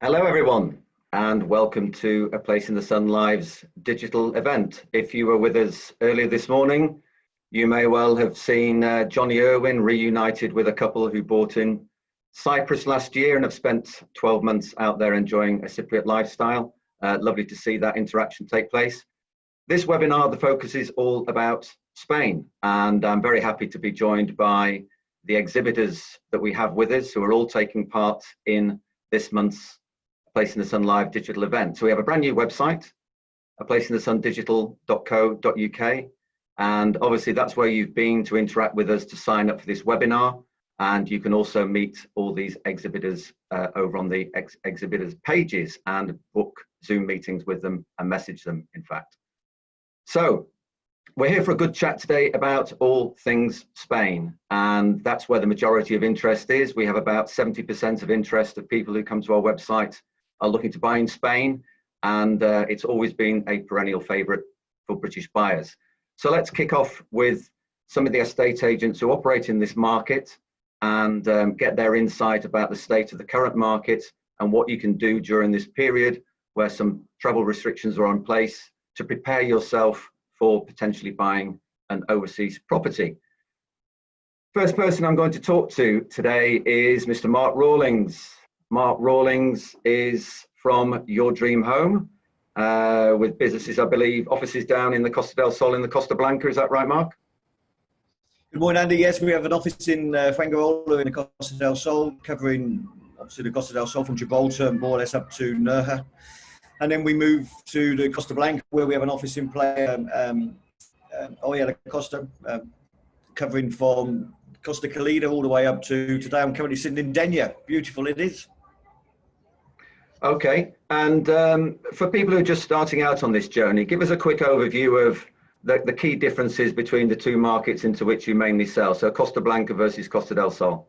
Hello everyone and welcome to A Place in the Sun Live's digital event. If you were with us earlier this morning, you may well have seen Johnny Irwin reunited with a couple who bought in Cyprus last year and have spent 12 months out there enjoying a Cypriot lifestyle. Lovely to see that interaction take place. This webinar, the focus is all about Spain, and I'm very happy to be joined by the exhibitors that we have with us who are all taking part in this month's Place in the Sun Live digital event. So we have a brand new website, aplaceinthesundigital.co.uk, and obviously that's where you've been to interact with us to sign up for this webinar, and you can also meet all these exhibitors over on the exhibitors pages and book Zoom meetings with them and message them, in fact. So we're here for a good chat today about all things Spain, and that's where the majority of interest is. We have about 70% of interest of people who come to our website are looking to buy in Spain, and it's always been a perennial favourite for British buyers. So let's kick off with some of the estate agents who operate in this market and get their insight about the state of the current market and what you can do during this period where some travel restrictions are in place to prepare yourself for potentially buying an overseas property. First person I'm going to talk to today is Mr. Mark Rawlings. Mark Rawlings is from Your Dream Home with businesses, I believe, offices down in the Costa del Sol in the Costa Blanca. Is that right, Mark? Good morning, Andy. Yes, we have an office in Fuengirola in the Costa del Sol, covering obviously the Costa del Sol from Gibraltar and more or less up to Nerja. And then we move to the Costa Blanca, where we have an office in play, the Costa, covering from Costa Calida all the way up to today. I'm currently sitting in Denia. Beautiful it is. Okay, and for people who are just starting out on this journey, give us a quick overview of the key differences between the two markets into which you mainly sell. So Costa Blanca versus Costa del Sol.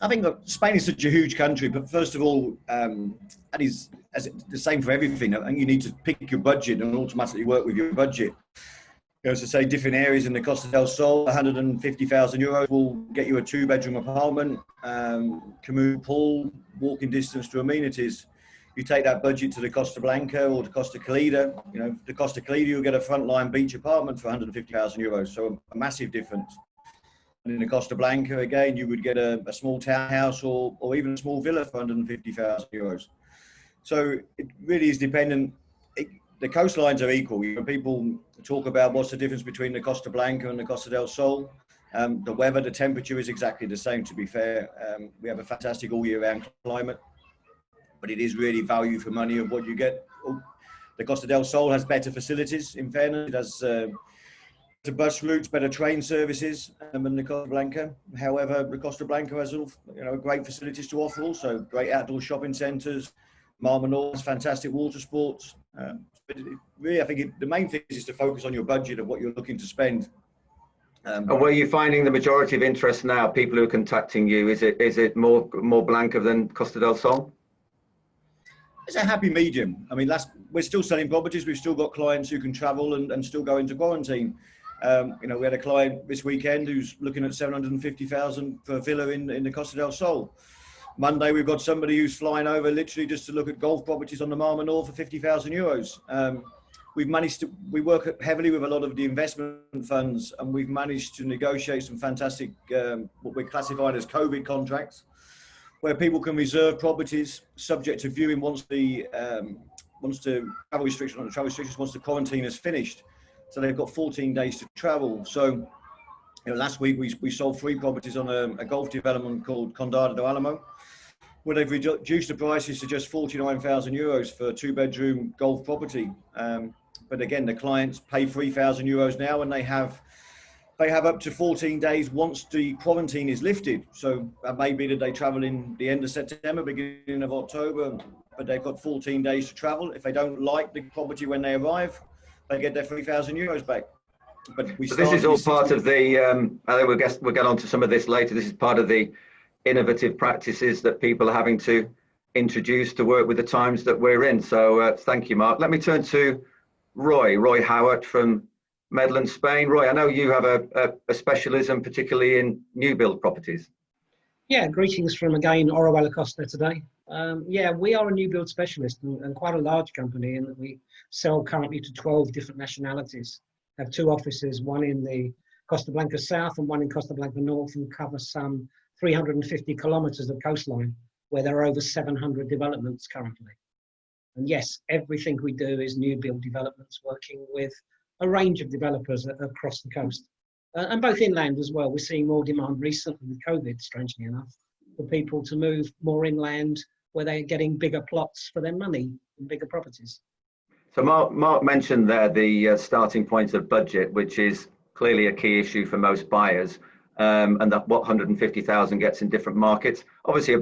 I think that Spain is such a huge country, but first of all, that is the same for everything. I think you need to pick your budget and automatically work with your budget. As I say, different areas in the Costa del Sol, 150,000 euros will get you a 2-bedroom apartment, communal pool, walking distance to amenities. You take that budget to the Costa Blanca or the Costa Calida. The Costa Calida, you'll get a frontline beach apartment for 150,000 euros. So a massive difference. And in the Costa Blanca, again, you would get a small townhouse or even a small villa for 150,000 euros. So it really is dependent. The coastlines are equal. People talk about what's the difference between the Costa Blanca and the Costa del Sol. The weather, the temperature is exactly the same, to be fair. We have a fantastic all year round climate, but it is really value for money of what you get. The Costa del Sol has better facilities, in fairness. It has better bus routes, better train services than the Costa Blanca. However, the Costa Blanca has great facilities to offer also. Great outdoor shopping centres. Mar Menor has fantastic water sports. But really, I think the main thing is to focus on your budget of what you're looking to spend. And where are you finding the majority of interest now? People who are contacting you, is it more Blanca than Costa del Sol? It's a happy medium. I mean, we're still selling properties. We've still got clients who can travel and still go into quarantine. We had a client this weekend who's looking at 750,000 for a villa in the Costa del Sol. Monday, we've got somebody who's flying over literally just to look at golf properties on the Mar Menor for 50,000 euros. We work heavily with a lot of the investment funds, and we've managed to negotiate some fantastic, what we're classified as COVID contracts, where people can reserve properties subject to viewing once the travel restrictions, once the quarantine is finished. So they've got 14 days to travel. So last week we sold 3 properties on a golf development called Condado do Alamo, where they've reduced the prices to just 49,000 euros for a 2-bedroom golf property. But again, the clients pay 3,000 euros now, and they have up to 14 days once the quarantine is lifted. So that may be that they travel in the end of September, beginning of October, but they've got 14 days to travel. If they don't like the property when they arrive, they get their 3,000 euros back. But so this is all part of the, I think we'll get on to some of this later. This is part of the innovative practices that people are having to introduce to work with the times that we're in. So thank you, Mark. Let me turn to Roy Howard from Medlin Spain. Roy, I know you have a specialism, particularly in new build properties. Yeah, greetings from again Orawella Costa today. Yeah, we are a new build specialist and quite a large company in that we sell currently to 12 different nationalities. Have two offices, one in the Costa Blanca South and one in Costa Blanca North, and cover some 350 kilometers of coastline where there are over 700 developments currently. And yes, everything we do is new build developments, working with a range of developers across the coast. And both inland as well. We're seeing more demand recently with COVID, strangely enough, for people to move more inland where they're getting bigger plots for their money and bigger properties. So Mark mentioned there the starting point of budget, which is clearly a key issue for most buyers, and that what 150,000 gets in different markets. Obviously,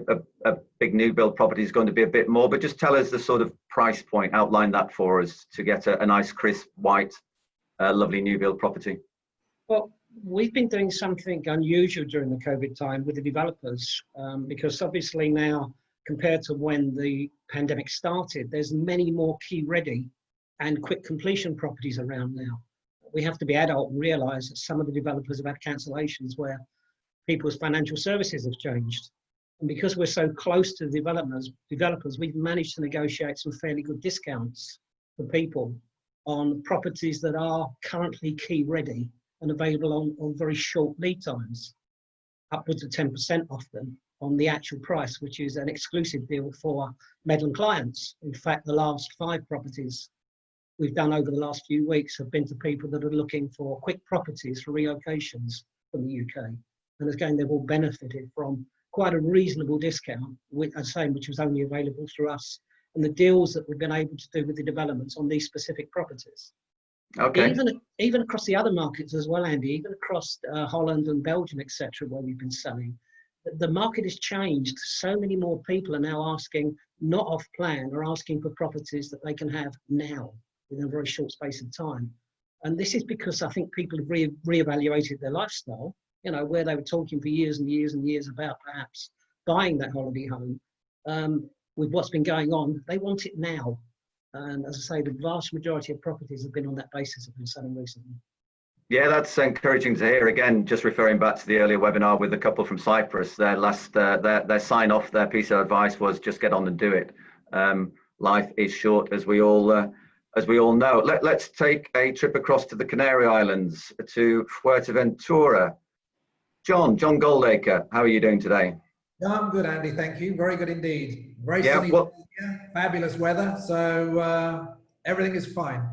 a big new build property is going to be a bit more, but just tell us the sort of price point, outline that for us to get a nice, crisp, white, lovely new build property. Well, we've been doing something unusual during the COVID time with the developers, because obviously now, compared to when the pandemic started, there's many more key ready and quick completion properties around now. We have to be adult and realise that some of the developers have had cancellations where people's financial services have changed. And because we're so close to the developers, we've managed to negotiate some fairly good discounts for people on properties that are currently key ready and available on very short lead times, upwards of 10% off them on the actual price, which is an exclusive deal for Medlin clients. In fact, the last 5 properties we've done over the last few weeks have been to people that are looking for quick properties for relocations from the UK. And again, they've all benefited from quite a reasonable discount, which was only available through us, and the deals that we've been able to do with the developments on these specific properties. Okay. Even across the other markets as well, Andy, even across Holland and Belgium, etc., where we've been selling, the market has changed. So many more people are now asking, not off plan, are asking for properties that they can have now within a very short space of time. And this is because I think people have reevaluated their lifestyle, you know, where they were talking for years and years and years about perhaps buying that holiday home. With what's been going on, they want it now. And as I say, the vast majority of properties have been on that basis, have been selling recently. Yeah, that's encouraging to hear. Again, just referring back to the earlier webinar with a couple from Cyprus, their last their sign off, their piece of advice was just get on and do it. Life is short, as we all know. Let's take a trip across to the Canary Islands, to Fuerteventura. John Goldacre, how are you doing today? Yeah, I'm good, Andy. Thank you. Very good indeed. Very sunny, fabulous weather. So everything is fine.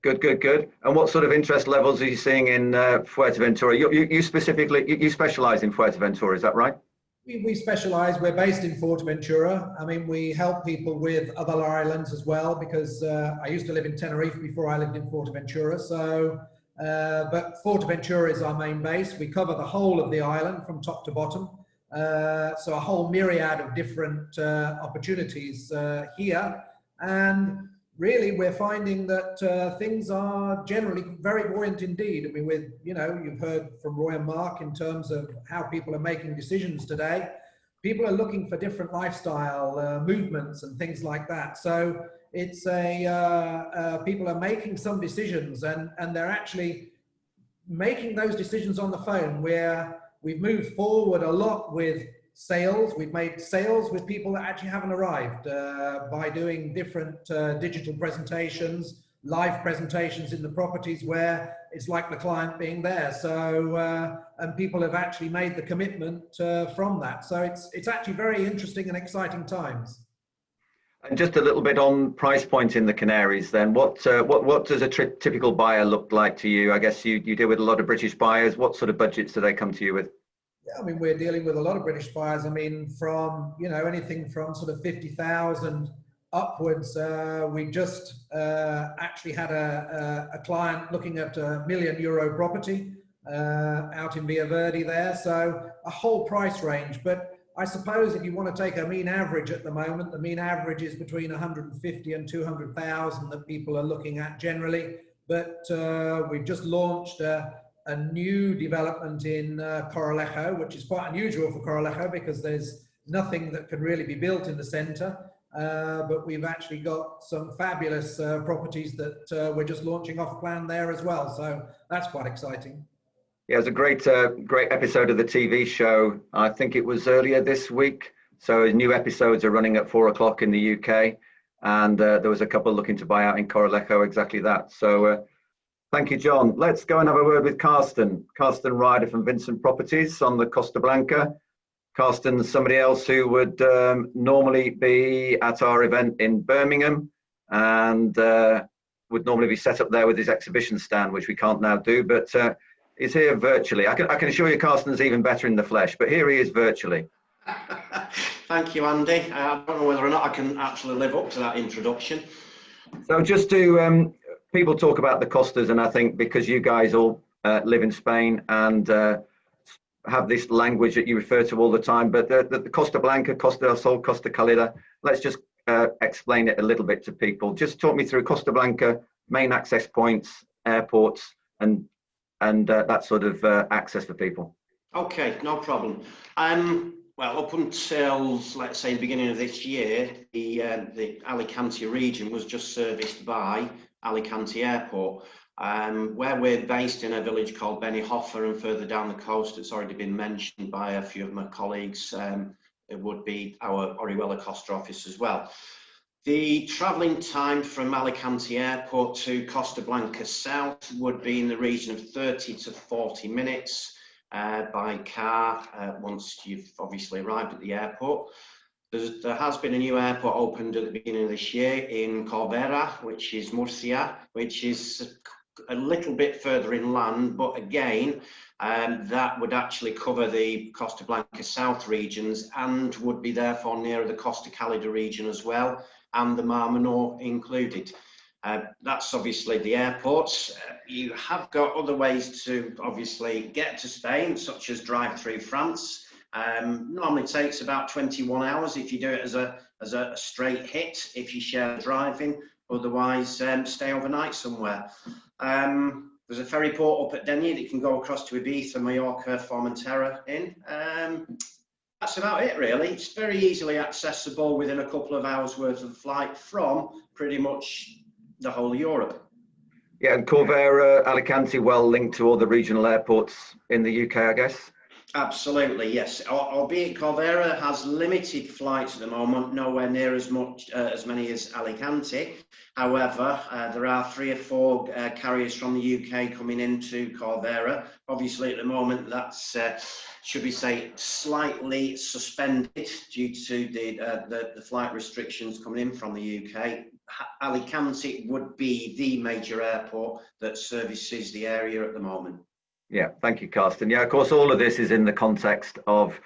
Good. And what sort of interest levels are you seeing in Fuerteventura? You specifically, you specialize in Fuerteventura, is that right? We specialize. We're based in Fuerteventura. I mean, we help people with other islands as well, because I used to live in Tenerife before I lived in Fuerteventura. So, but Fuerteventura is our main base. We cover the whole of the island from top to bottom. So a whole myriad of different opportunities here, and really we're finding that things are generally very buoyant indeed. I mean, you've heard from Roy and Mark in terms of how people are making decisions today. People are looking for different lifestyle movements and things like that. So it's people are making some decisions, and they're actually making those decisions on the phone, where we've moved forward a lot with sales. We've made sales with people that actually haven't arrived by doing different digital presentations, live presentations in the properties where it's like the client being there. So, and people have actually made the commitment from that. So it's actually very interesting and exciting times. And just a little bit on price point in the Canaries then. What does a typical buyer look like to you? I guess you deal with a lot of British buyers. What sort of budgets do they come to you with? Yeah, I mean, we're dealing with a lot of British buyers. I mean, from, anything from sort of 50,000 upwards. We just actually had a client looking at €1 million property out in Via Verde there. So a whole price range. But I suppose if you want to take a mean average at the moment, the mean average is between 150 and 200,000 that people are looking at generally. But we've just launched a new development in Coralejo, which is quite unusual for Coralejo because there's nothing that can really be built in the centre. But we've actually got some fabulous properties that we're just launching off plan there as well. So that's quite exciting. Yeah, it was a great episode of the TV show. I think it was earlier this week. So new episodes are running at 4 o'clock in the UK. And there was a couple looking to buy out in Coralejo, exactly that. So thank you, John. Let's go and have a word with Carsten Ryder from Vincent Properties on the Costa Blanca. Carsten's somebody else who would normally be at our event in Birmingham and would normally be set up there with his exhibition stand, which we can't now do, but he's here virtually. I can assure you Carsten's even better in the flesh, but here he is virtually. Thank you, Andy. I don't know whether or not I can actually live up to that introduction. So just to, people talk about the Costas, and I think because you guys all live in Spain and have this language that you refer to all the time, but the Costa Blanca, Costa del Sol, Costa Calida, let's just explain it a little bit to people. Just talk me through Costa Blanca, main access points, airports, and that sort of access for people. Okay, no problem. Well, up until, let's say, the beginning of this year, the Alicante region was just serviced by Alicante Airport. Where we're based in a village called Benihoffer, and further down the coast, it's already been mentioned by a few of my colleagues, it would be our Orihuela Costa office as well. The travelling time from Alicante Airport to Costa Blanca South would be in the region of 30 to 40 minutes by car once you've obviously arrived at the airport. There has been a new airport opened at the beginning of this year in Corbera, which is Murcia, which is a little bit further inland, but again, that would actually cover the Costa Blanca South regions and would be therefore nearer the Costa Calida region as well, and the Mar Menor included. That's obviously the airports. You have got other ways to obviously get to Spain, such as drive through France. Normally takes about 21 hours if you do it as a straight hit, if you share driving. Otherwise, stay overnight somewhere. There's a ferry port up at Denia that you can go across to Ibiza, Mallorca, Formentera in. That's about it, really. It's very easily accessible within a couple of hours worth of flight from pretty much the whole of Europe. Yeah, and Corbera, Alicante, well linked to all the regional airports in the UK, I guess. Absolutely, yes. Albeit Corbera has limited flights at the moment, nowhere near as many as Alicante. However, there are 3 or 4 carriers from the UK coming into Corbera. Obviously, at the moment, that's should we say slightly suspended due to the flight restrictions coming in from the UK. Alicante would be the major airport that services the area at the moment. Yeah, thank you, Carsten. Yeah, of course, all of this is in the context of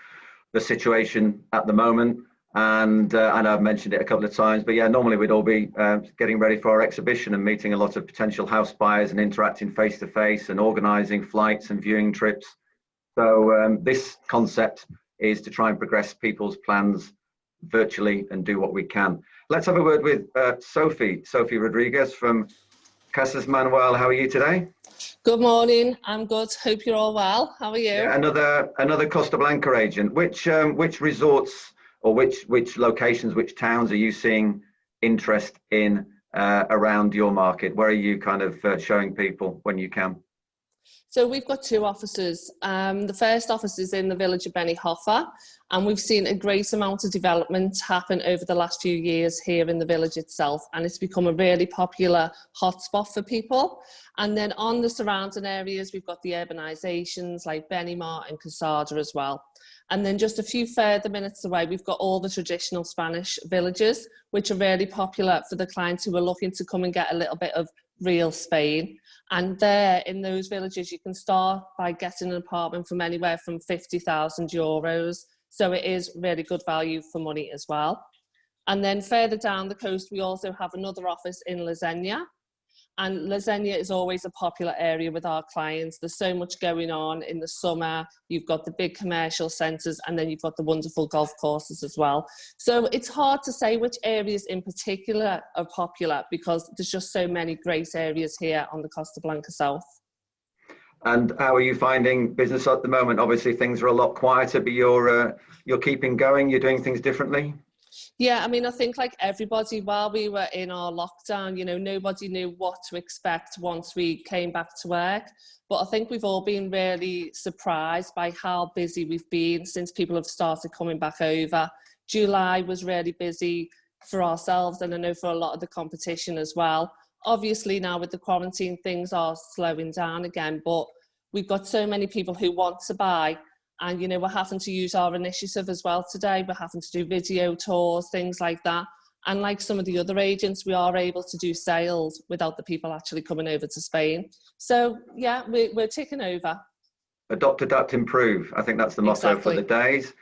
the situation at the moment. And I've mentioned it a couple of times, but yeah, normally we'd all be getting ready for our exhibition and meeting a lot of potential house buyers and interacting face to face and organising flights and viewing trips. So this concept is to try and progress people's plans virtually and do what we can. Let's have a word with Sophie Rodriguez from Casas Manuel. How are you today? Good morning. I'm good. Hope you're all well. How are you? Yeah, another Costa Blanca agent. Which resorts or which locations, which towns are you seeing interest in around your market? Where are you kind of showing people when you can? So we've got 2 offices. The first office is in the village of Benihoffer, and we've seen a great amount of development happen over the last few years here in the village itself, and it's become a really popular hotspot for people. And then on the surrounding areas, we've got the urbanisations like Benimar and Casada as well. And then just a few further minutes away, we've got all the traditional Spanish villages, which are really popular for the clients who are looking to come and get a little bit of real Spain. And there in those villages, you can start by getting an apartment from anywhere from €50,000. So it is really good value for money as well. And then further down the coast, we also have another office in Lasenia. And Lasenia is always a popular area with our clients. There's so much going on in the summer. You've got the big commercial centres, and then you've got the wonderful golf courses as well. So it's hard to say which areas in particular are popular because there's just so many great areas here on the Costa Blanca South. And how are you finding business at the moment? Obviously things are a lot quieter, but you're keeping going, you're doing things differently? Yeah, I mean, I think like everybody, while we were in our lockdown, you know, nobody knew what to expect once we came back to work. But I think we've all been really surprised by how busy we've been since people have started coming back over. July was really busy for ourselves, and I know for a lot of the competition as well. Obviously now with the quarantine, things are slowing down again, but we've got so many people who want to buy. And, you know, we're having to use our initiative as well today. We're having to do video tours, things like that. And like some of the other agents, we are able to do sales without the people actually coming over to Spain. So, yeah, we're taking over. Adopt, adapt, improve. I think that's the motto Exactly. for the days.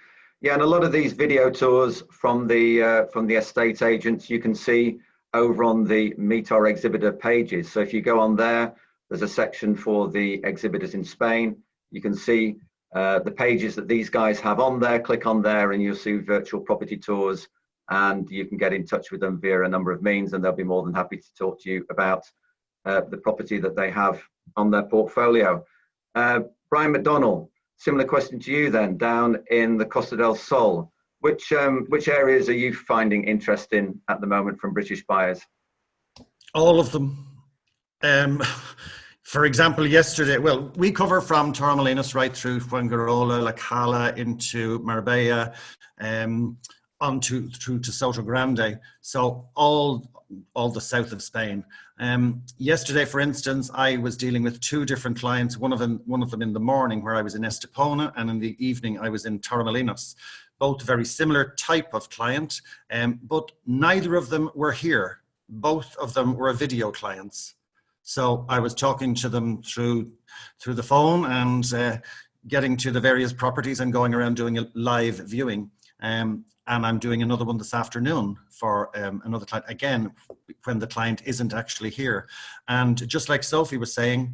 Yeah, and a lot of these video tours from the estate agents, you can see over on the Meet Our Exhibitor pages. So if you go on there, there's a section for the exhibitors in Spain. You can see the pages that these guys have on there. Click on there and you'll see virtual property tours, and you can get in touch with them via a number of means, and they'll be more than happy to talk to you about the property that they have on their portfolio. Brian McDonnell, similar question to you then, down in the Costa del Sol. Which areas are you finding interesting at the moment from British buyers? All of them. For example, yesterday, well, we cover from Torremolinos right through Fuengirola, La Cala, into Marbella, through to Soto Grande. So all the south of Spain. Yesterday, for instance, I was dealing with two different clients. One of them in the morning, where I was in Estepona, and in the evening I was in Torremolinos. Both very similar type of client, but neither of them were here. Both of them were video clients. So I was talking to them through the phone and getting to the various properties and going around doing a live viewing. And I'm doing another one this afternoon for another client, again, when the client isn't actually here. And just like Sophie was saying,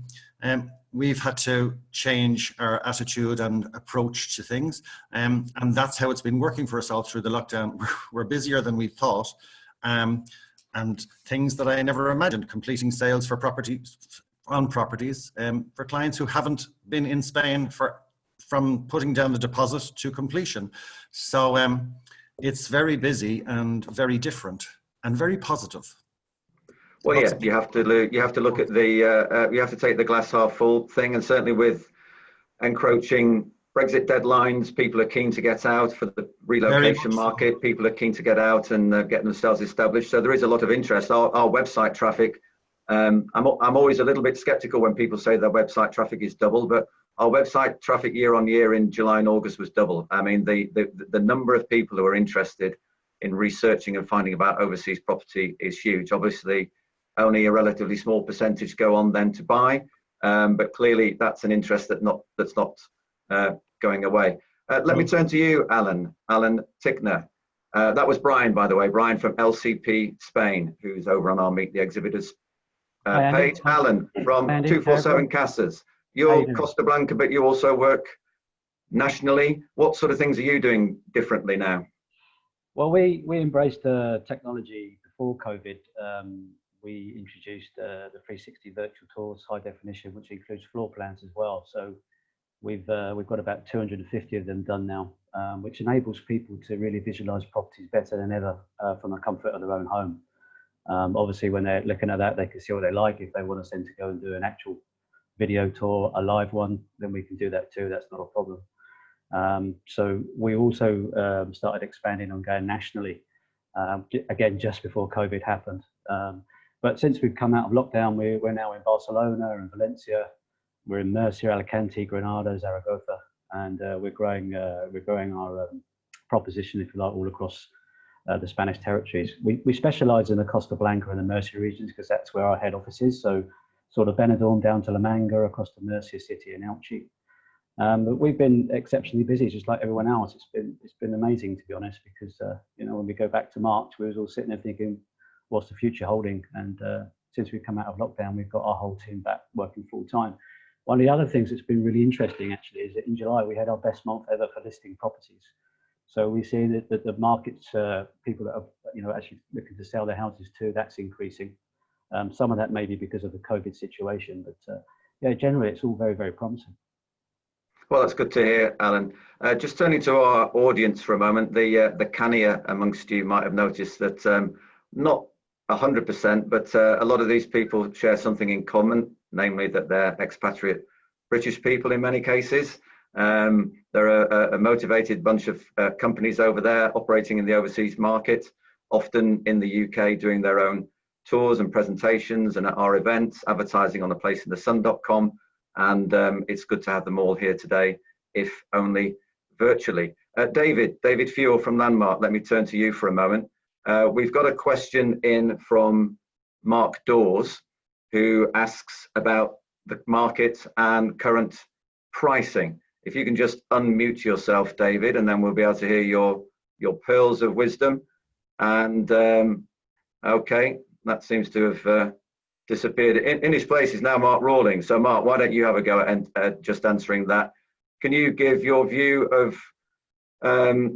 we've had to change our attitude and approach to things. And that's how it's been working for us all through the lockdown. We're busier than we thought. And things that I never imagined, completing sales for properties for clients who haven't been in Spain from putting down the deposit to completion. So it's very busy and very different and very positive. Well, yeah, you have to look at the you have to take the glass half full thing, and certainly with encroaching Brexit deadlines, people are keen to get out for the relocation market. People are keen to get out and get themselves established. So there is a lot of interest. Our website traffic, I'm always a little bit skeptical when people say their website traffic is double, but our website traffic year on year in July and August was double. I mean, the number of people who are interested in researching and finding about overseas property is huge. Obviously, only a relatively small percentage go on then to buy, but clearly that's an interest that's not going away. Let me turn to you, Alan Tickner. That was Brian, by the way, Brian from LCP Spain, who's over on our Meet the Exhibitors page. Alan from 247 Casas. You're Costa Blanca, but you also work nationally. What sort of things are you doing differently now? Well, we embraced technology before COVID. We introduced the 360 virtual tours, high definition, which includes floor plans as well. So we've got about 250 of them done now, which enables people to really visualize properties better than ever from the comfort of their own home. Obviously, when they're looking at that, they can see what they like. If they want us then to go and do an actual video tour, a live one, then we can do that too. That's not a problem. So we also started expanding on going nationally, again, just before COVID happened. But since we've come out of lockdown, we're now in Barcelona and Valencia. We're in Murcia, Alicante, Granada, Zaragoza, and we're growing our proposition, if you like, all across the Spanish territories. We specialise in the Costa Blanca and the Murcia regions because that's where our head office is. So sort of Benidorm down to La Manga, across to Murcia City and Elche. But we've been exceptionally busy, just like everyone else. It's been amazing, to be honest, because when we go back to March, we was all sitting there thinking, what's the future holding? And since we've come out of lockdown, we've got our whole team back working full time. One of the other things that's been really interesting, actually, is that in July we had our best month ever for listing properties. So we see that the markets, people that are actually looking to sell their houses too, that's increasing. Some of that may be because of the COVID situation, but yeah, generally it's all very, very promising. Well, that's good to hear, Alan. Just turning to our audience for a moment, the cannier amongst you might have noticed that not 100%, but a lot of these people share something in common, namely that they're expatriate British people in many cases. They're a motivated bunch of companies over there operating in the overseas market, often in the UK doing their own tours and presentations and at our events, advertising on aplaceinthesun.com. And it's good to have them all here today, if only virtually. David Fuel from Landmark, let me turn to you for a moment. We've got a question in from Mark Dawes, who asks about the market and current pricing. If you can just unmute yourself, David, and then we'll be able to hear your pearls of wisdom. And okay, that seems to have disappeared. In his place is now Mark Rawlings. So Mark, why don't you have a go at just answering that? Can you give your view of,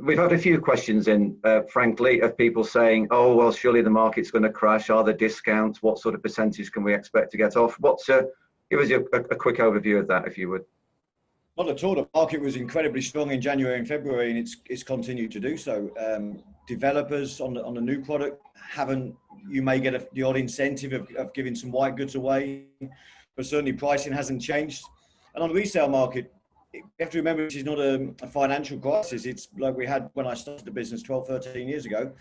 we've had a few questions in, frankly, of people saying, oh, well, surely the market's going to crash. Are there discounts? What sort of percentage can we expect to get off? Give us a quick overview of that, if you would. Not at all. The market was incredibly strong in January and February, and it's continued to do so. Developers on the new product haven't. You may get the odd incentive of giving some white goods away, but certainly pricing hasn't changed. And on the resale market, you have to remember this is not a financial crisis. It's like we had when I started the business 12, 13 years ago.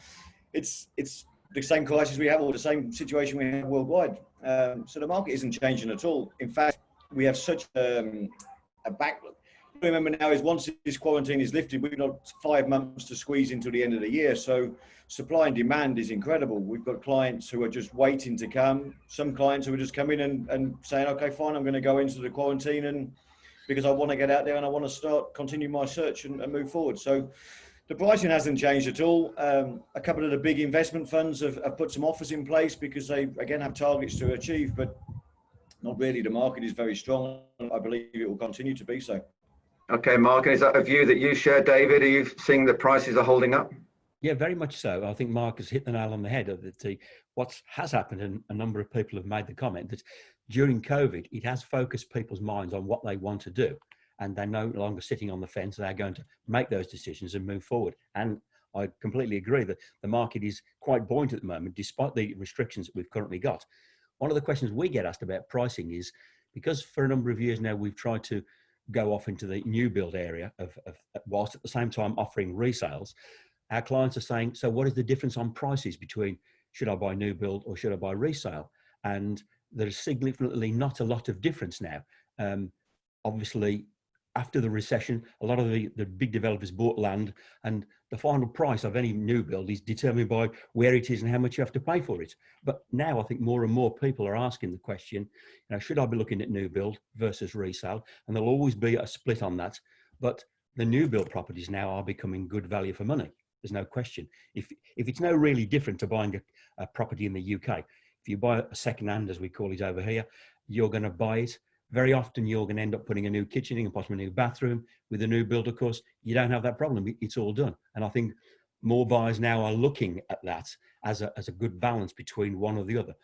It's the same crisis we have, or the same situation we have worldwide. So the market isn't changing at all. In fact, we have such a backlog. Remember now is once this quarantine is lifted, we've got 5 months to squeeze until the end of the year. So supply and demand is incredible. We've got clients who are just waiting to come. Some clients who are just coming and saying, okay, fine, I'm going to go into the quarantine and because I want to get out there and I want to continue my search and move forward. So the pricing hasn't changed at all. A couple of the big investment funds have put some offers in place because they, again, have targets to achieve, but not really. The market is very strong. I believe it will continue to be so. Okay, Mark, is that a view that you share, David? Are you seeing the prices are holding up? Yeah, very much so. I think Mark has hit the nail on the head. What has happened, and a number of people have made the comment, that during COVID, it has focused people's minds on what they want to do. And they're no longer sitting on the fence. They're going to make those decisions and move forward. And I completely agree that the market is quite buoyant at the moment, despite the restrictions that we've currently got. One of the questions we get asked about pricing is, because for a number of years now, we've tried to go off into the new build area whilst at the same time offering resales, our clients are saying, so what is the difference on prices between should I buy new build or should I buy resale? And there's significantly not a lot of difference now. Obviously, after the recession, a lot of the big developers bought land, and the final price of any new build is determined by where it is and how much you have to pay for it. But now I think more and more people are asking the question, should I be looking at new build versus resale? And there'll always be a split on that. But the new build properties now are becoming good value for money. There's no question. If it's no really different to buying a property in the UK, if you buy a second hand, as we call it over here, you're going to buy it. Very often you're going to end up putting a new kitchen in and possibly a new bathroom. With a new build, of course, you don't have that problem. It's all done. And I think more buyers now are looking at that as a good balance between one or the other.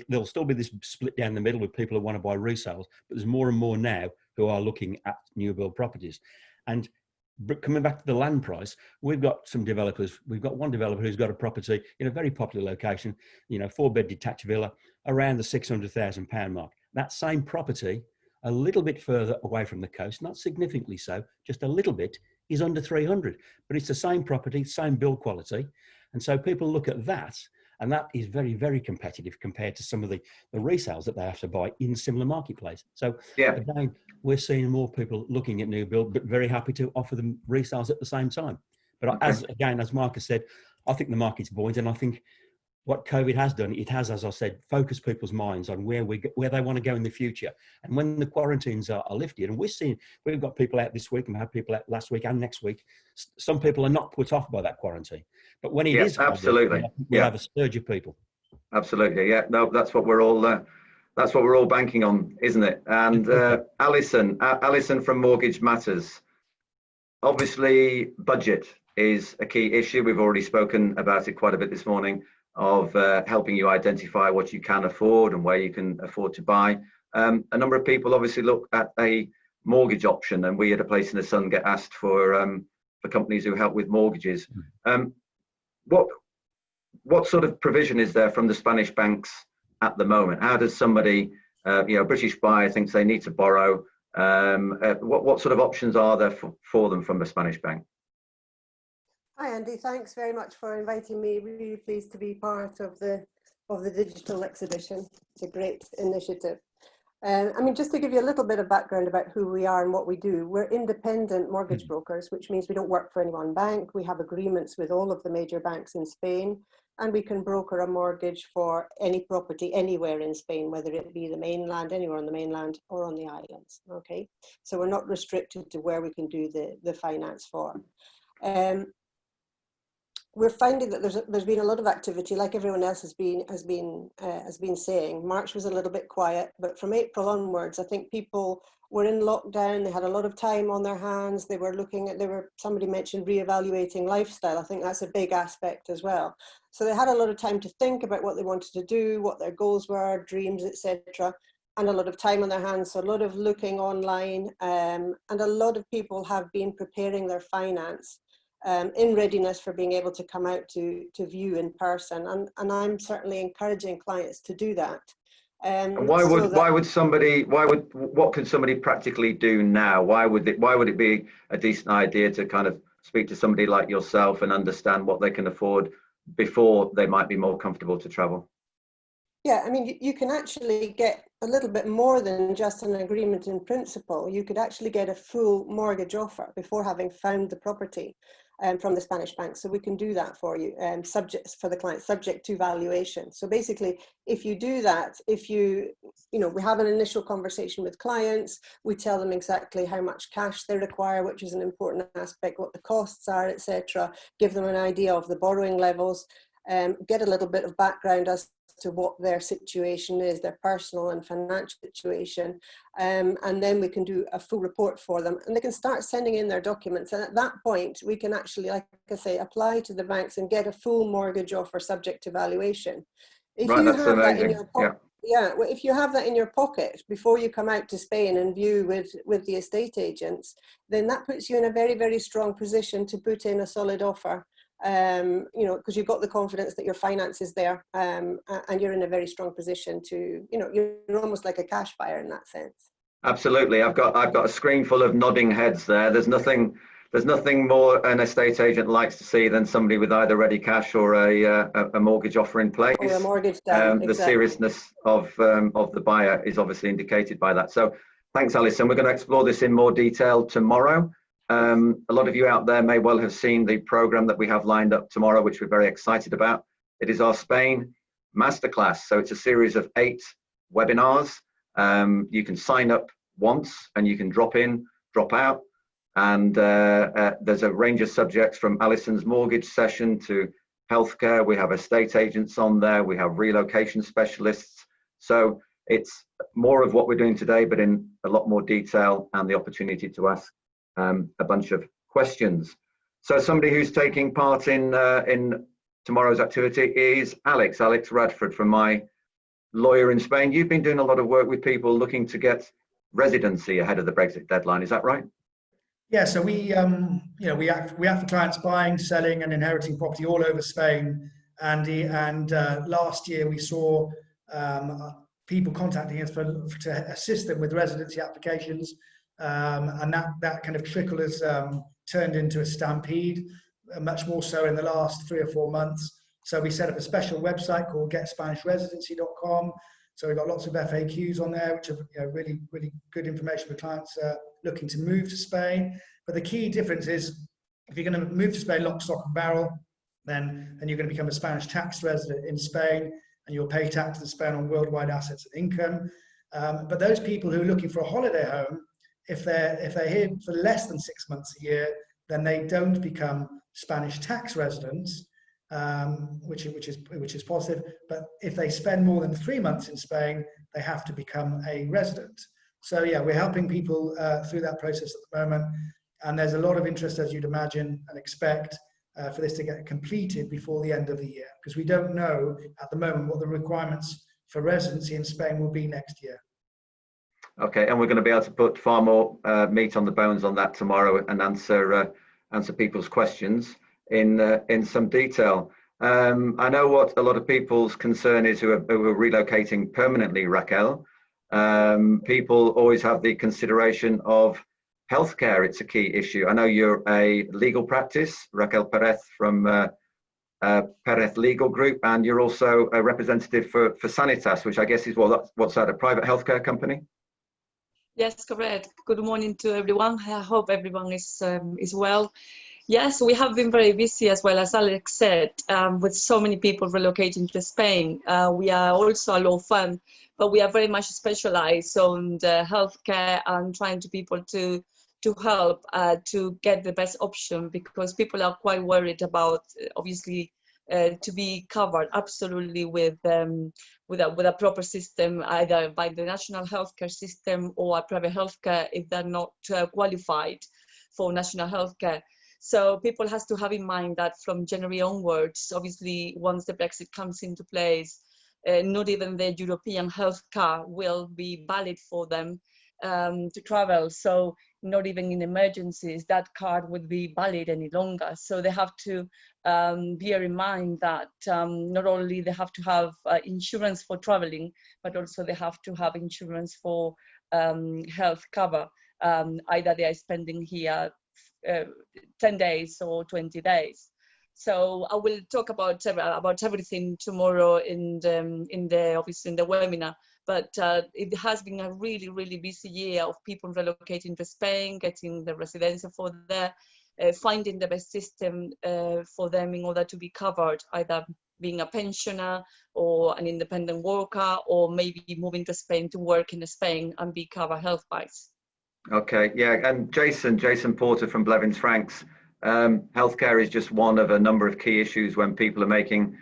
There'll still be this split down the middle with people who want to buy resales, but there's more and more now who are looking at new build properties. And coming back to the land price, we've got some developers. We've got one developer who's got a property in a very popular location, 4-bed detached villa around the £600,000 mark. That same property, a little bit further away from the coast, not significantly so, just a little bit, is under 300. But it's the same property, same build quality. And so people look at that, and that is very, very competitive compared to some of the resales that they have to buy in similar marketplace. So yeah, again, we're seeing more people looking at new build, but very happy to offer them resales at the same time. But as Marcus said, I think the market's buoyant, and I think what COVID has done, it has, as I said, focused people's minds on where they want to go in the future. And when the quarantines are lifted, and we've got people out this week and we had people out last week and next week. Some people are not put off by that quarantine, but when it is, absolutely, we'll have a surge of people. Absolutely, yeah. No, that's what we're all banking on, isn't it? And Alison from Mortgage Matters. Obviously, budget is a key issue. We've already spoken about it quite a bit this morning, of helping you identify what you can afford and where you can afford to buy. A number of people obviously look at a mortgage option, and we at A Place in the Sun get asked for companies who help with mortgages. What sort of provision is there from the Spanish banks at the moment? How does somebody, a British buyer thinks they need to borrow? What sort of options are there for them from the Spanish bank? Hi Andy, thanks very much for inviting me. Really pleased to be part of the digital exhibition. It's a great initiative. I mean, just to give you a little bit of background about who we are and what we do, we're independent mortgage brokers, which means we don't work for any one bank. We have agreements with all of the major banks in Spain, and we can broker a mortgage for any property anywhere in Spain, whether it be the mainland, anywhere on the mainland or on the islands. Okay, so we're not restricted to where we can do the finance for. We're finding that there's been a lot of activity, like everyone else has been saying. March was a little bit quiet, but from April onwards, I think people were in lockdown. They had a lot of time on their hands. They were somebody mentioned reevaluating lifestyle. I think that's a big aspect as well. So they had a lot of time to think about what they wanted to do, what their goals were, dreams, etc., and a lot of time on their hands. So a lot of looking online, and a lot of people have been preparing their finance in readiness for being able to come out to view in person, and I'm certainly encouraging clients to do that. And what can somebody practically do now? Why would it be a decent idea to kind of speak to somebody like yourself and understand what they can afford before they might be more comfortable to travel? Yeah, I mean, you can actually get a little bit more than just an agreement in principle. You could actually get a full mortgage offer before having found the property from the Spanish bank. So we can do that for you, subject for the client, subject to valuation. So basically, if you do that, we have an initial conversation with clients, we tell them exactly how much cash they require, which is an important aspect, what the costs are, etc. Give them an idea of the borrowing levels, get a little bit of background as to what their situation is, their personal and financial situation, and then we can do a full report for them, and they can start sending in their documents, and at that point we can actually, like I say, apply to the banks and get a full mortgage offer subject to valuation. If you have that in your pocket, well, if you have that in your pocket before you come out to Spain and view with the estate agents, then that puts you in a very, very strong position to put in a solid offer. Because you've got the confidence that your finance is there, and you're in a very strong position to, you're almost like a cash buyer in that sense. Absolutely. I've got a screen full of nodding heads there. There's nothing more an estate agent likes to see than somebody with either ready cash or a mortgage offer in place. Or a mortgage down, The seriousness of the buyer is obviously indicated by that. So thanks, Alison. We're going to explore this in more detail tomorrow. A lot of you out there may well have seen the program that we have lined up tomorrow, which we're very excited about. It is our Spain Masterclass. So it's a series of 8 webinars. You can sign up once and you can drop in, drop out. And there's a range of subjects from Alison's mortgage session to healthcare. We have estate agents on there. We have relocation specialists. So it's more of what we're doing today, but in a lot more detail, and the opportunity to ask a bunch of questions. So somebody who's taking part in tomorrow's activity is Alex Radford from My Lawyer in Spain. You've been doing a lot of work with people looking to get residency ahead of the Brexit deadline. Is that right? Yeah. So we act for clients buying, selling, and inheriting property all over Spain, Andy. And last year we saw people contacting us to assist them with residency applications. And that kind of trickle has turned into a stampede, much more so in the last 3 or 4 months. So we set up a special website called getspanishResidency.com. So we've got lots of FAQs on there, which are really, really good information for clients looking to move to Spain. But the key difference is, if you're going to move to Spain lock, stock and barrel, then you're going to become a Spanish tax resident in Spain, and you'll pay tax in Spain on worldwide assets and income. But those people who are looking for a holiday home, if they're here for less than 6 months a year, then they don't become Spanish tax residents, which is positive. But if they spend more than 3 months in Spain, they have to become a resident. So yeah, we're helping people through that process at the moment, and there's a lot of interest, as you'd imagine and expect, for this to get completed before the end of the year, because we don't know at the moment what the requirements for residency in Spain will be next year. Okay, and we're going to be able to put far more meat on the bones on that tomorrow and answer people's questions in some detail. I know what a lot of people's concern is who are relocating permanently, Raquel. People always have the consideration of healthcare. It's a key issue. I know you're a legal practice, Raquel Perez from Perez Legal Group, and you're also a representative for Sanitas, which I guess is what's that, a private healthcare company? Yes, correct. Good morning to everyone. I hope everyone is well. Yes, we have been very busy, as well as Alex said, with so many people relocating to Spain. We are also a law firm, but we are very much specialized on the healthcare and trying to people to help to get the best option, because people are quite worried about, obviously, to be covered absolutely with a proper system, either by the national healthcare system or a private healthcare, if they're not qualified for national healthcare. So people has to have in mind that from January onwards, obviously, once the Brexit comes into place, not even the European health card will be valid for them to travel. So not even in emergencies, that card would be valid any longer. So they have to bear in mind that not only they have to have insurance for traveling, but also they have to have insurance for health cover. Either they are spending here 10 days or 20 days. So I will talk about everything tomorrow in the webinar. But it has been a really, really busy year of people relocating to Spain, getting the residency for there, finding the best system for them in order to be covered, either being a pensioner or an independent worker, or maybe moving to Spain to work in Spain and be covered health-wise. Okay, yeah, and Jason Porter from Blevins Franks. Healthcare is just one of a number of key issues when people are making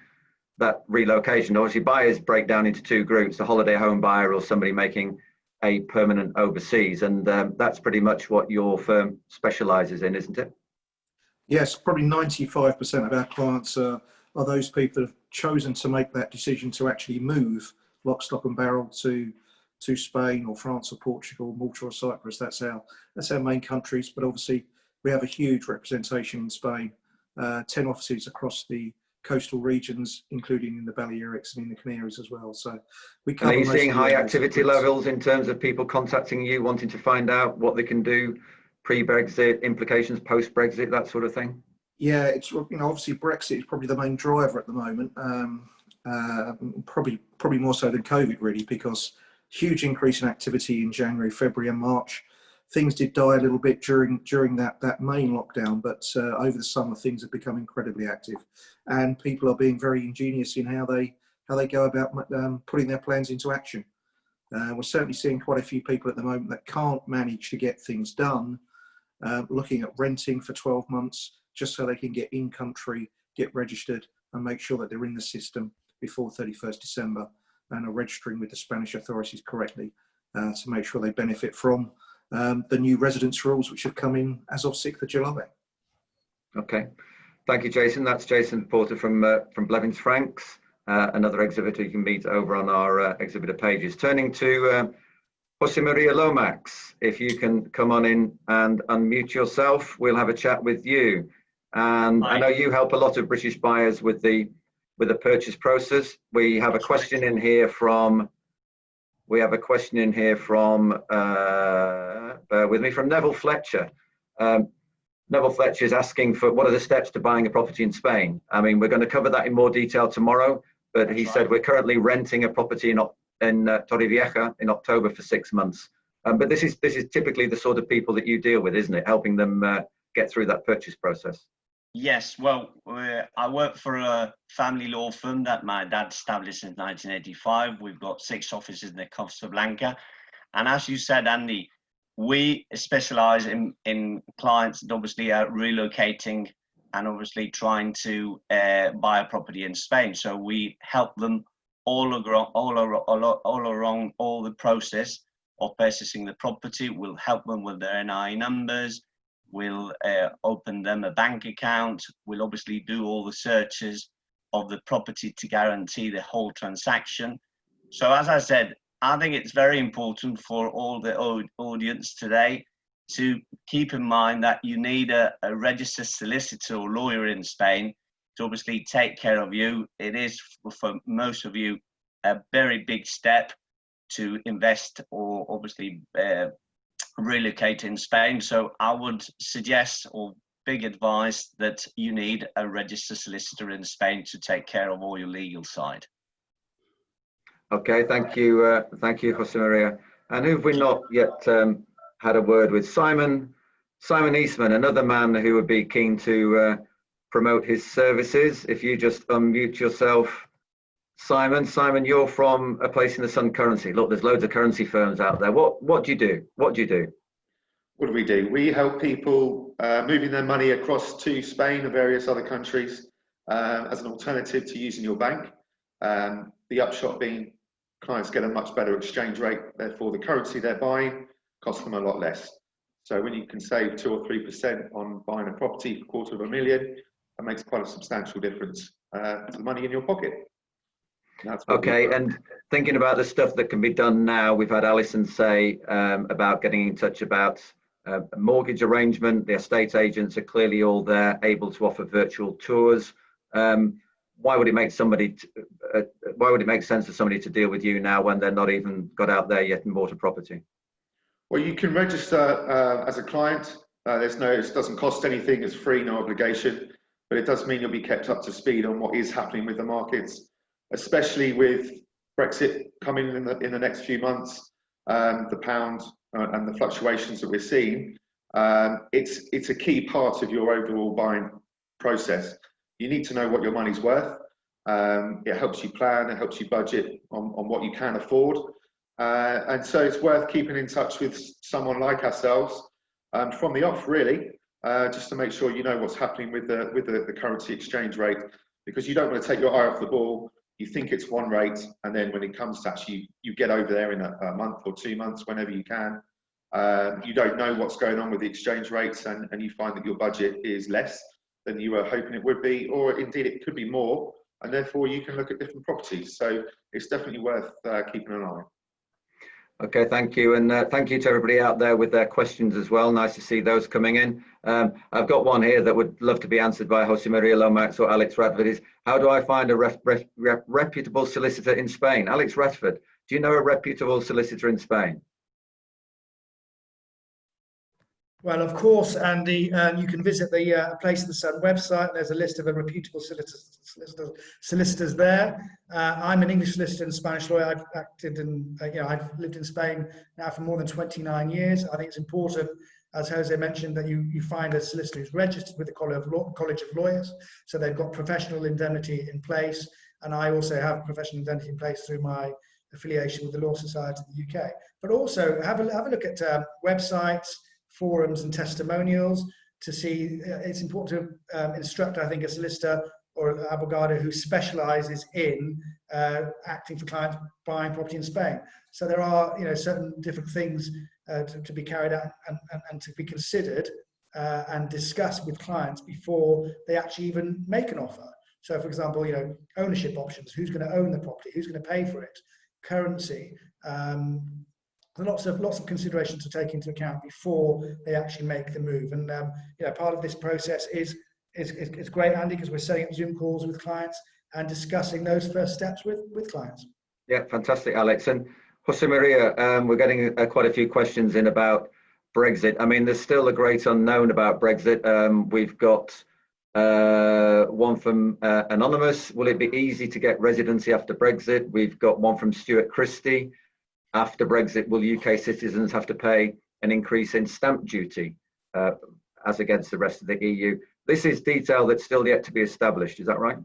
that relocation. Obviously, buyers break down into two groups: a holiday home buyer or somebody making a permanent overseas, and that's pretty much what your firm specializes in, isn't it? Yes, probably 95% of our clients are those people that have chosen to make that decision to actually move lock, stock and barrel to Spain or France or Portugal, Malta or Cyprus. That's our main countries, but obviously we have a huge representation in Spain, 10 offices across the coastal regions, including in the Balearics and in the Canaries as well. So we cover. Are you seeing high activity levels in terms of people contacting you, wanting to find out what they can do pre-Brexit, implications post-Brexit, that sort of thing? Yeah, it's, obviously Brexit is probably the main driver at the moment. Probably more so than COVID, really, because huge increase in activity in January, February and March. Things did die a little bit during that main lockdown, but over the summer things have become incredibly active, and people are being very ingenious in how they go about putting their plans into action. We're certainly seeing quite a few people at the moment that can't manage to get things done, looking at renting for 12 months just so they can get in country, get registered and make sure that they're in the system before 31st December and are registering with the Spanish authorities correctly to make sure they benefit from the new residence rules which have come in as of 6th of July. Okay, thank you, Jason. That's Jason Porter from Blevins Franks, another exhibitor you can meet over on our exhibitor pages. Turning to Jose Maria Lomax, if you can come on in and unmute yourself, we'll have a chat with you. And I know you help a lot of British buyers with the purchase process. We have a question in here from. Bear with me, from Neville Fletcher. Neville Fletcher is asking for what are the steps to buying a property in Spain. I mean, we're going to cover that in more detail tomorrow, but he said we're currently renting a property in Torrevieja in October for 6 months. But this is typically the sort of people that you deal with, isn't it? Helping them get through that purchase process. Yes, well, I work for a family law firm that my dad established in 1985. We've got 6 offices in the Costa Blanca. And as you said, Andy, we specialize in clients that obviously are relocating and obviously trying to buy a property in Spain. So we help them all along the process of purchasing the property. We'll help them with their NI numbers. We'll open them a bank account. We'll obviously do all the searches of the property to guarantee the whole transaction. So as I said, I think it's very important for all the audience today to keep in mind that you need a registered solicitor or lawyer in Spain to obviously take care of you. It is, for most of you, a very big step to invest or obviously relocate in Spain. So I would suggest or big advice that you need a registered solicitor in Spain to take care of all your legal side. Okay, thank you, Jose Maria. And who have we not yet had a word with? Simon Eastman, another man who would be keen to promote his services. If you just unmute yourself, Simon. Simon, you're from a place in the Sun Currency. Look, there's loads of currency firms out there. What do you do? What do you do? What do we do? We help people moving their money across to Spain or various other countries as an alternative to using your bank. The upshot being clients get a much better exchange rate, therefore the currency they're buying costs them a lot less. So when you can save 2 or 3% on buying a property for $250,000, that makes quite a substantial difference to the money in your pocket. Okay, and thinking about the stuff that can be done now, we've had Alison say about getting in touch about a mortgage arrangement. The estate agents are clearly all there, able to offer virtual tours. Why would it make why would it make sense for somebody to deal with you now when they're not even got out there yet and bought a property? Well, you can register as a client. It doesn't cost anything. It's free, no obligation, but it does mean you'll be kept up to speed on what is happening with the markets, especially with Brexit coming in the next few months. The pound and the fluctuations that we're seeing, it's a key part of your overall buying process. You need to know what your money's worth. It helps you plan, it helps you budget on what you can afford. And so it's worth keeping in touch with someone like ourselves from the off, really, just to make sure you know what's happening with the currency exchange rate, because you don't want to take your eye off the ball. You think it's one rate, and then when it comes to actually, you get over there in a month or 2 months, whenever you can. You don't know what's going on with the exchange rates, and you find that your budget is less than you were hoping it would be, or indeed it could be more, and therefore you can look at different properties. So it's definitely worth keeping an eye on. Okay, thank you. And thank you to everybody out there with their questions as well. Nice to see those coming in. I've got one here that would love to be answered by Jose Maria Lomax or Alex Radford. Is how do I find a reputable solicitor in Spain? Alex Radford, do you know a reputable solicitor in Spain? Well, of course, Andy, you can visit the Place in the Sun website. There's a list of reputable solicitors there. I'm an English solicitor and Spanish lawyer. I've acted in, I've lived in Spain now for more than 29 years. I think it's important, as Jose mentioned, that you find a solicitor who's registered with the College of Lawyers, so they've got professional indemnity in place. And I also have professional indemnity in place through my affiliation with the Law Society of the UK. But also have a look at websites, forums and testimonials to see. It's important to instruct, I think, a solicitor or an abogado who specializes in acting for clients buying property in Spain. So there are certain different things to be carried out and to be considered and discussed with clients before they actually even make an offer. So for example, ownership options, who's going to own the property, who's going to pay for it, currency, lots of considerations to take into account before they actually make the move. And part of this process is great, Andy, because we're setting up Zoom calls with clients and discussing those first steps with clients. Yeah, fantastic, Alex. And Jose Maria, we're getting quite a few questions in about Brexit. I mean, there's still a great unknown about Brexit. We've got one from Anonymous. Will it be easy to get residency after Brexit? We've got one from Stuart Christie. After Brexit, will UK citizens have to pay an increase in stamp duty as against the rest of the EU? This is detail that's still yet to be established. Is that right?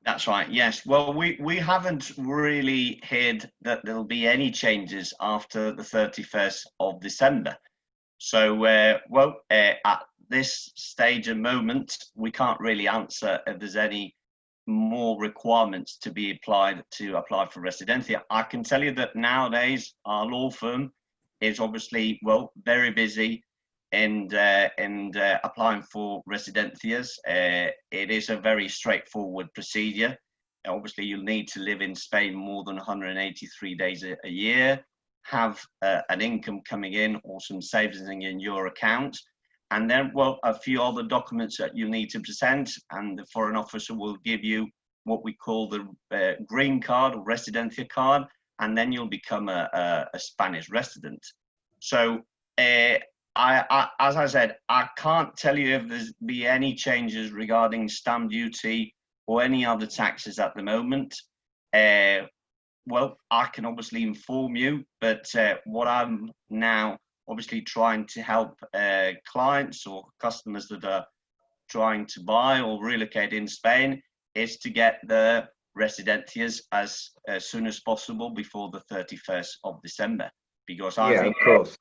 That's right, yes. Well, we haven't really heard that there'll be any changes after the 31st of December. So, at this stage and moment, we can't really answer if there's any more requirements to be applied to apply for residencia. I can tell you that nowadays our law firm is obviously very busy in applying for residencias. It is a very straightforward procedure. obviously you'll need to live in Spain more than 183 days a year, have an income coming in or some savings in your account, and then, well, a few other documents that you need to present, and the foreign officer will give you what we call the green card or residencia card, and then you'll become a Spanish resident. So as I said, I can't tell you if there's be any changes regarding stamp duty or any other taxes at the moment. Well, I can obviously inform you, but what I'm now obviously trying to help clients or customers that are trying to buy or relocate in Spain is to get the residencias as soon as possible before the 31st of December. Because I think, of course.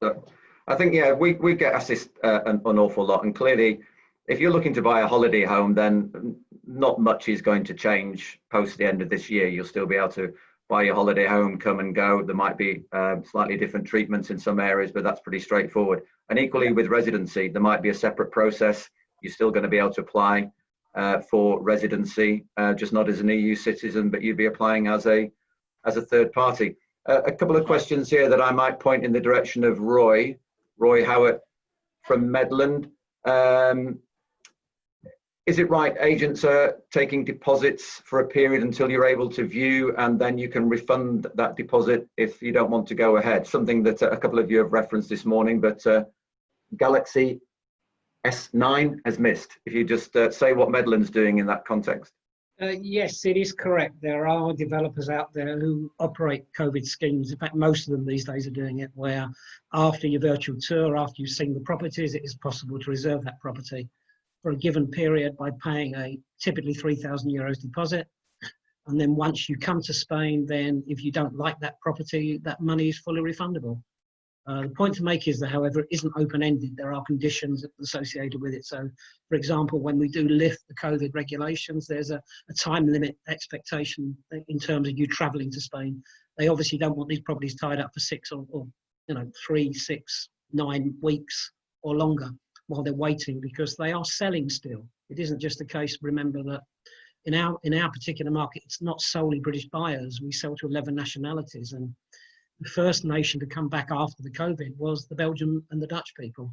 I think, yeah, we get asked this an awful lot. And clearly, if you're looking to buy a holiday home, then not much is going to change post the end of this year. You'll still be able to buy your holiday home, come and go. There might be slightly different treatments in some areas, but that's pretty straightforward. And equally with residency, there might be a separate process. You're still going to be able to apply for residency, just not as an EU citizen, but you'd be applying as a third party. A couple of questions here that I might point in the direction of Roy Howard from Medlin. Is it right agents are taking deposits for a period until you're able to view, and then you can refund that deposit if you don't want to go ahead? Something that a couple of you have referenced this morning, but Galaxy S9 has missed. If you just say what Medlin's doing in that context. Yes, it is correct. There are developers out there who operate COVID schemes. In fact, most of them these days are doing it, where after your virtual tour, after you've seen the properties, it is possible to reserve that property for a given period by paying a typically €3,000 deposit. And then once you come to Spain, then if you don't like that property, that money is fully refundable. The point to make is that, however, it isn't open-ended. There are conditions associated with it. So, for example, when we do lift the COVID regulations, there's a time limit expectation in terms of you travelling to Spain. They obviously don't want these properties tied up for 6 or 3, 6, 9 weeks or longer while they're waiting, because they are selling still. It isn't just a case, remember, that in our particular market, it's not solely British buyers. We sell to 11 nationalities, and the first nation to come back after the COVID was the Belgian and the Dutch people.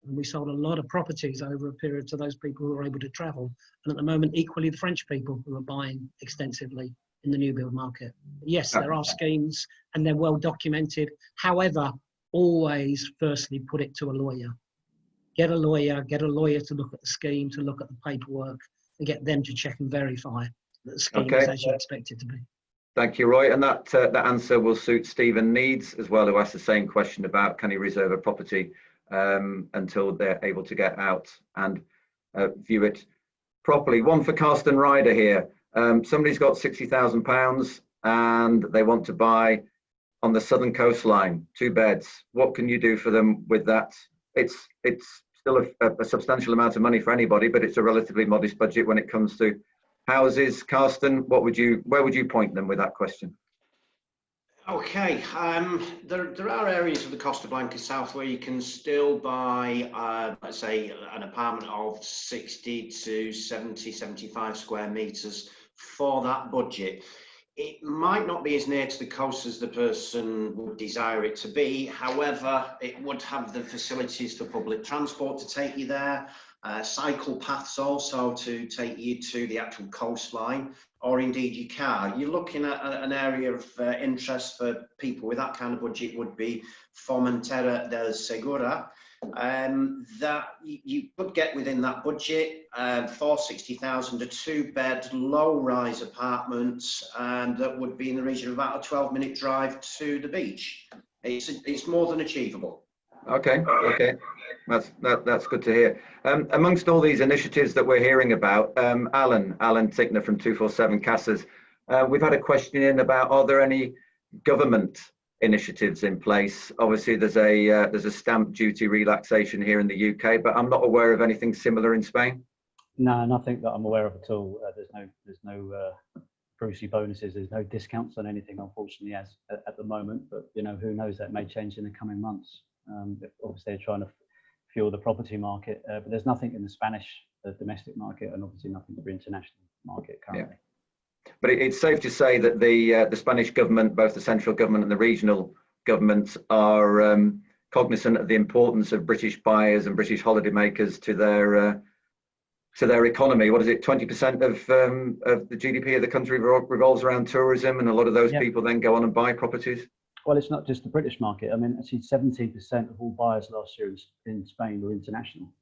And we sold a lot of properties over a period to those people who were able to travel. And at the moment, equally the French people who are buying extensively in the new build market. Yes, there are schemes and they're well documented. However, always firstly put it to a lawyer. Get a lawyer to look at the scheme, to look at the paperwork, and get them to check and verify that the scheme is as you expect it to be. Thank you, Roy. And that answer will suit Stephen Needs as well, who asked the same question about can he reserve a property until they're able to get out and view it properly. One for Carsten Ryder here. Somebody's got £60,000 and they want to buy on the southern coastline, 2 beds. What can you do for them with that? It's still a substantial amount of money for anybody, but it's a relatively modest budget when it comes to houses. Carsten, where would you point them with that question? Okay, there are areas of the Costa Blanca south where you can still buy, let's say, an apartment of 60 to 70, 75 square meters for that budget. It might not be as near to the coast as the person would desire it to be. However, it would have the facilities for public transport to take you there, cycle paths also to take you to the actual coastline, or indeed your car. You're looking at an area of interest for people with that kind of budget would be Formentera del Segura. That you could get within that budget for 60,000, a 2-bed low-rise apartment, and that would be in the region of about a 12-minute drive to the beach. It's more than achievable. Okay, that's good to hear. Amongst all these initiatives that we're hearing about, Alan Cigna from 247 Casas, we've had a question in about, are there any government initiatives in place? Obviously there's a stamp duty relaxation here in the UK, but I'm not aware of anything similar in Spain. No, nothing that I'm aware of at all. There's no Brucey bonuses. There's no discounts on anything, unfortunately, as at the moment. But who knows? That may change in the coming months. Obviously, they're trying to fuel the property market, but there's nothing in the Spanish domestic market, and obviously nothing in the international market currently. Yeah. but it's safe to say that the Spanish government, both the central government and the regional governments, are cognizant of the importance of British buyers and British holidaymakers to their economy. What is it? 20% of the GDP of the country revolves around tourism, and a lot of those people then go on and buy properties. Well, it's not just the British market. I mean, actually, 17% of all buyers last year in Spain were international.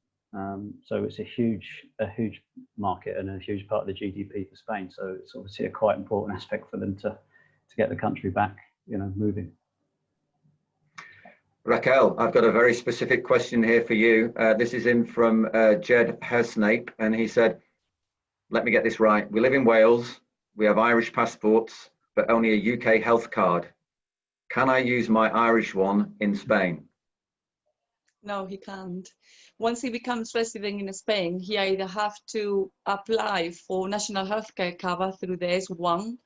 So it's a huge market and a huge part of the GDP for Spain. So it's obviously a quite important aspect for them to get the country back, moving. Raquel, I've got a very specific question here for you. This is in from Jed Hersnape, and he said, let me get this right. We live in Wales, we have Irish passports, but only a UK health card. Can I use my Irish one in Spain? No, he can't. Once he becomes resident in Spain, he either have to apply for national healthcare cover through the S1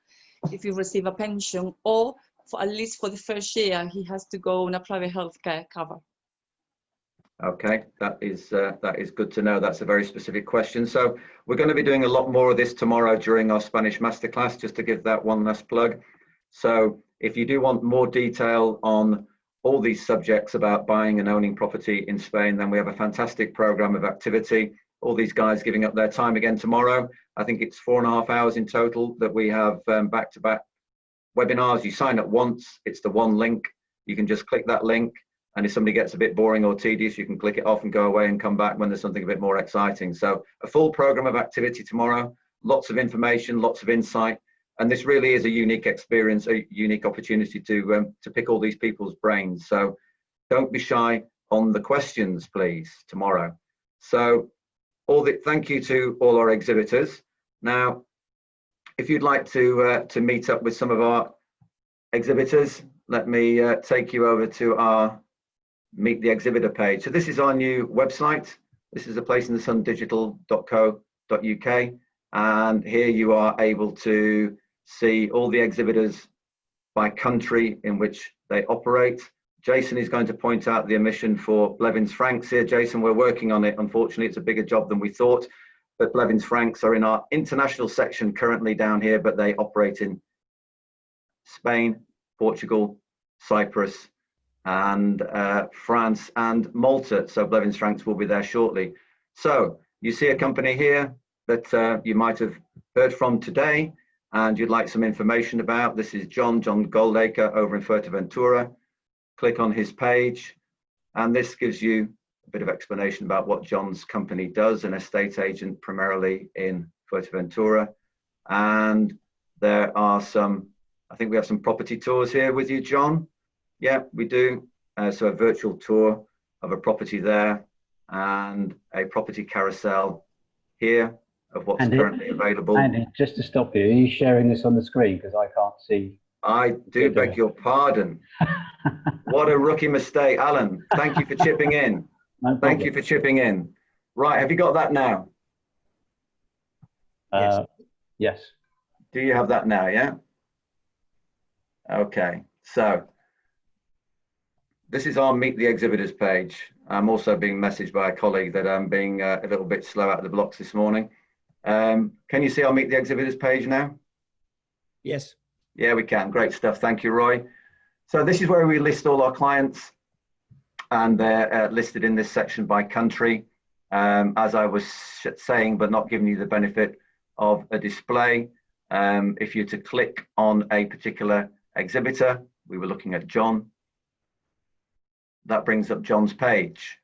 if you receive a pension, or for at least for the first year, he has to go on a private healthcare cover. Okay, that is good to know. That's a very specific question. So we're going to be doing a lot more of this tomorrow during our Spanish masterclass, just to give that one last plug. So if you do want more detail on all these subjects about buying and owning property in Spain, then we have a fantastic program of activity. All these guys giving up their time again tomorrow. I think it's 4.5 hours in total that we have back-to-back webinars. You sign up once, it's the one link. You can just click that link, and if somebody gets a bit boring or tedious, you can click it off and go away and come back when there's something a bit more exciting. So a full program of activity tomorrow, lots of information, lots of insight. And this really is a unique experience, a unique opportunity to pick all these people's brains. So don't be shy on the questions, please, tomorrow. So thank you to all our exhibitors. Now, if you'd like to meet up with some of our exhibitors, let me take you over to our Meet the Exhibitor page. So this is our new website. This is a placeinthesundigital.co.uk. And here you are able to see all the exhibitors by country in which they operate. Jason is going to point out the omission for Blevins Franks here. Jason, we're working on it. Unfortunately, it's a bigger job than we thought, but Blevins Franks are in our international section currently down here, but they operate in Spain, Portugal, Cyprus, and France and Malta. So Blevins Franks will be there shortly. So you see a company here that you might have heard from today and you'd like some information about. This is John Goldacre over in Fuerteventura. Click on his page, and this gives you a bit of explanation about what John's company does, an estate agent primarily in Fuerteventura. And there are some, I think we have some property tours here with you, John. Yeah, we do. So a virtual tour of a property there and a property carousel here of what's currently available. Andy, just to stop you, are you sharing this on the screen? Because I can't see. I do beg your pardon. What a rookie mistake. Alan, thank you for chipping in. No problem. Thank you for chipping in. Right, have you got that now? Yes. Do you have that now, yeah? Okay, so this is our Meet the Exhibitors page. I'm also being messaged by a colleague that I'm being a little bit slow out of the blocks this morning. Can you see our Meet the Exhibitors page now? Yes. Yeah, we can. Great stuff. Thank you, Roy. So this is where we list all our clients, and they're listed in this section by country. As I was saying, but not giving you the benefit of a display, if you're to click on a particular exhibitor, we were looking at John, that brings up John's page.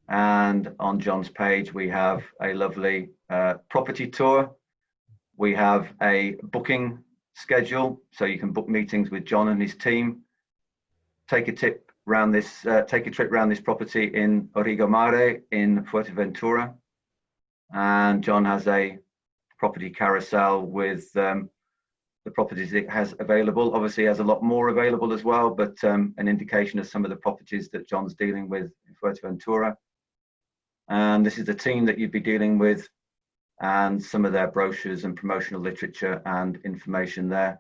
And on John's page, we have a lovely property tour. We have a booking schedule, so you can book meetings with John and his team. Take a trip around this property in Origo Mare in Fuerteventura. And John has a property carousel with the properties it has available. Obviously, he has a lot more available as well, but an indication of some of the properties that John's dealing with in Fuerteventura. And this is the team that you'd be dealing with, and some of their brochures and promotional literature and information there.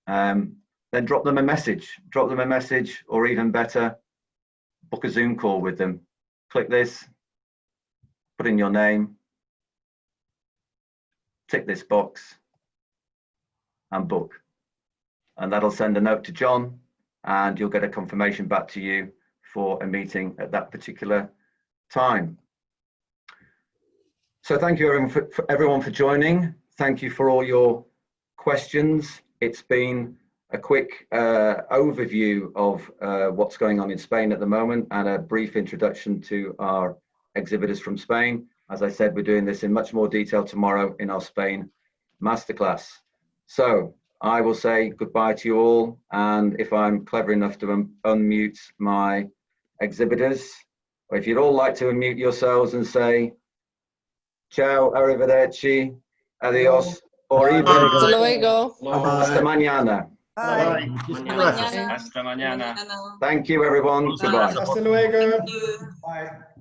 Then drop them a message, or even better, book a Zoom call with them. Click this, put in your name, tick this box, and book. And that'll send a note to John, and you'll get a confirmation back to you for a meeting at that particular time. So thank you everyone for joining. Thank you for all your questions. It's been a quick overview of what's going on in Spain at the moment, and a brief introduction to our exhibitors from Spain. As I said, we're doing this in much more detail tomorrow in our Spain masterclass. So I will say goodbye to you all, and if I'm clever enough to unmute my exhibitors, or if you'd all like to unmute yourselves and say ciao, arrivederci, adios, or even Hasta luego. hasta mañana. Bye. Hasta mañana. Thank you, everyone. Goodbye. Hasta luego. Bye.